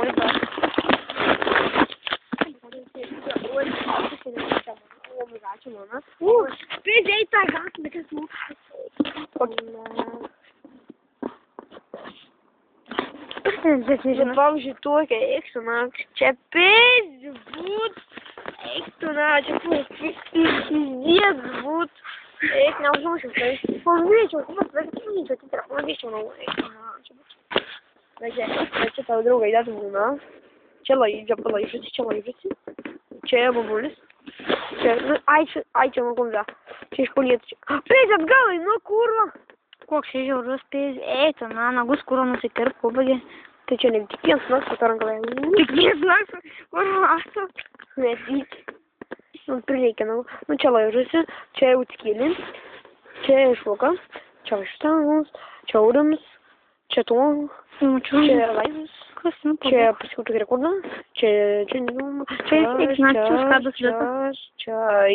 Oi, pá. Peguei, tá gato, daqui a pouco. Vamos de turca, ekstra, man. Če pizd, vud. Ekstra, na, če pizd, vud. Ek, ne uzmem še vse. Povričem, kako se već povričem, ti treba povričem na ovo. Znači, ta druga ide dvuna. Čela iđati. Če babulis. Ai, ce mă cum da. Ce școliet. Pezat gali, no kurva. Koks še žiaurus pėdis. Eita, na gus kuro nusipirk, kubagi. Tai čia ne tik vienas naks, kad rankalai. Tik vienas naks, kur masto. Netyk. Nu, prireikia, nu, čia laižusi, čia utskilin, čia išvoka, čia ištanus, čia aurims, čia tuo, čia laivas, čia paskautų rekordą, čia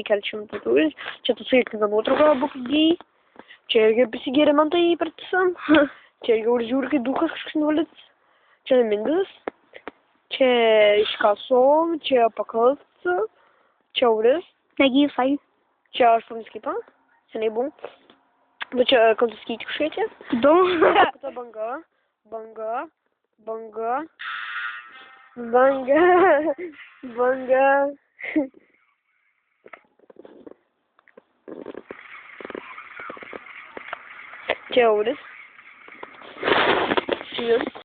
įkelčiam taturis, čia tu suėkina nuotrauką bukdėjai, čia irgi pasigėrė man tai įpartisam, čia irgi užžiūri, kai dukas kažkas nuvalytas, čia mindas, čia iškasom, čia pakaltas, čia auris. Negi visai. Čia aš pamiskipa, seniai buvau. Bet čia kaltas skaičių šviečia. Daug. Ta banga. Čia auris. Šis.